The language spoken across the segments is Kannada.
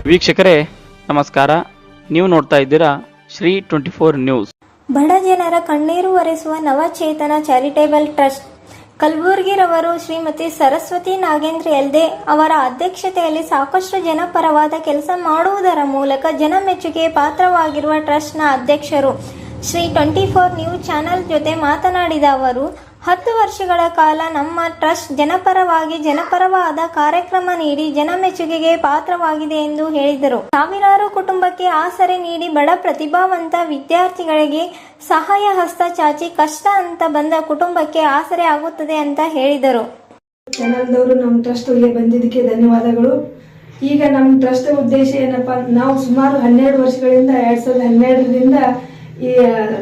ವೀಕ್ಷಕರೇ ನಮಸ್ಕಾರ, ನೀವು ನೋಡ್ತಾ ಇದ್ದೀರಾ ಶ್ರೀ 24 ನ್ಯೂಸ್. ಬಡ ಜನರ ಕಣ್ಣೀರು ಒರೆಸುವ ನವಚೇತನ ಚಾರಿಟೇಬಲ್ ಟ್ರಸ್ಟ್ ಕಲಬುರ್ಗಿರವರು ಶ್ರೀಮತಿ ಸರಸ್ವತಿ ನಾಗೇಂದ್ರ ಎಲ್ದೆ ಅವರ ಅಧ್ಯಕ್ಷತೆಯಲ್ಲಿ ಸಾಕಷ್ಟು ಜನಪರವಾದ ಕೆಲಸ ಮಾಡುವುದರ ಮೂಲಕ ಜನಮೆಚ್ಚುಗೆ ಪಾತ್ರವಾಗಿರುವ ಟ್ರಸ್ಟ್ನ ಅಧ್ಯಕ್ಷರು ಶ್ರೀ 24 ನ್ಯೂಸ್ ಚಾನೆಲ್ ಜೊತೆ ಮಾತನಾಡಿದ ಅವರು 10 ವರ್ಷಗಳ ಕಾಲ ನಮ್ಮ ಟ್ರಸ್ಟ್ ಜನಪರವಾದ ಕಾರ್ಯಕ್ರಮ ನೀಡಿ ಜನಮೆಚ್ಚುಗೆಗೆ ಪಾತ್ರವಾಗಿದೆ ಎಂದು ಹೇಳಿದರು. ಸಾವಿರಾರು ಕುಟುಂಬಕ್ಕೆ ಆಸರೆ ನೀಡಿ ಬಡ ಪ್ರತಿಭಾವಂತ ವಿದ್ಯಾರ್ಥಿಗಳಿಗೆ ಸಹಾಯ ಹಸ್ತ ಚಾಚಿ ಕಷ್ಟ ಅಂತ ಬಂದ ಕುಟುಂಬಕ್ಕೆ ಆಸರೆ ಆಗುತ್ತದೆ ಅಂತ ಹೇಳಿದರು. ಚಾನಲ್ದವರು ನಮ್ಮ ಟ್ರಸ್ಟ್ಗೆ ಬಂದಿದ್ದಕ್ಕೆ ಧನ್ಯವಾದಗಳು. ಈಗ ನಮ್ಮ ಟ್ರಸ್ಟ್ ಉದ್ದೇಶ ಏನಪ್ಪಾ, ನಾವು ಸುಮಾರು 12 ವರ್ಷಗಳಿಂದ 2012ರಿಂದ ಈ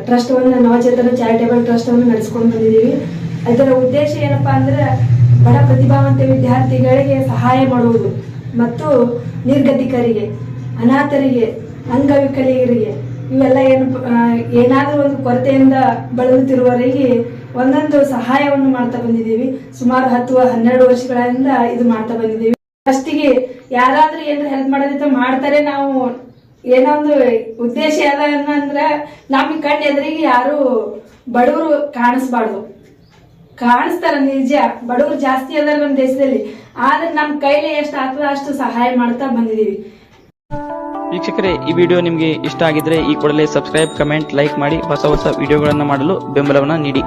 ಟ್ರಸ್ಟನ್ನು ನವಚೇತನ ಚಾರಿಟೇಬಲ್ ಟ್ರಸ್ಟನ್ನು ನಡೆಸ್ಕೊಂಡು ಬಂದಿದ್ದೀವಿ. ಅದರ ಉದ್ದೇಶ ಏನಪ್ಪಾ ಅಂದ್ರೆ ಬಡ ಪ್ರತಿಭಾವಂತ ವಿದ್ಯಾರ್ಥಿಗಳಿಗೆ ಸಹಾಯ ಮಾಡುವುದು ಮತ್ತು ನಿರ್ಗತಿಕರಿಗೆ, ಅನಾಥರಿಗೆ, ಅಂಗವಿಕಲಿಗರಿಗೆ ಇವೆಲ್ಲ ಏನಾದರೂ ಒಂದು ಕೊರತೆಯಿಂದ ಬಳಲುತ್ತಿರುವವರಿಗೆ ಒಂದೊಂದು ಸಹಾಯವನ್ನು ಮಾಡ್ತಾ ಬಂದಿದ್ದೀವಿ. ಸುಮಾರು 10-12 ವರ್ಷಗಳಿಂದ ಇದು ಮಾಡ್ತಾ ಬಂದಿದ್ದೀವಿ. ಫಸ್ಟಿಗೆ ಯಾರಾದ್ರೂ ಏನಾದ್ರು ಹೆಲ್ಪ್ ಮಾಡೋದಿತ್ತು ಮಾಡ್ತಾರೆ. ನಾವು ಏನೋ ಒಂದು ಉದ್ದೇಶ ಅಂದ್ರೆ ನಮ್ಗೆ ಕಣ್ಣು ಎದುರಿಗೆ ಯಾರು ಬಡವರು ಕಾಣಿಸ್ಬಾರ್ದು. ಕಾಣಿಸ್ತಾರ ನಿಜ, ಬಡವರು ಜಾಸ್ತಿ ಅದಾರ ನಮ್ಮ ದೇಶದಲ್ಲಿ. ಆದ್ರೆ ನಮ್ಮ ಕೈಲಿ ಎಷ್ಟು ಆಗ್ತದ ಅಷ್ಟು ಸಹಾಯ ಮಾಡ್ತಾ ಬಂದಿದೀವಿ. ವೀಕ್ಷಕರೇ, ಈ ವಿಡಿಯೋ ನಿಮಗೆ ಇಷ್ಟ ಆಗಿದ್ರೆ ಈ ಕೂಡಲೇ ಸಬ್ಸ್ಕ್ರೈಬ್, ಕಮೆಂಟ್, ಲೈಕ್ ಮಾಡಿ ಹೊಸ ವಿಡಿಯೋಗಳನ್ನು ಮಾಡಲು ಬೆಂಬಲವನ್ನ ನೀಡಿ.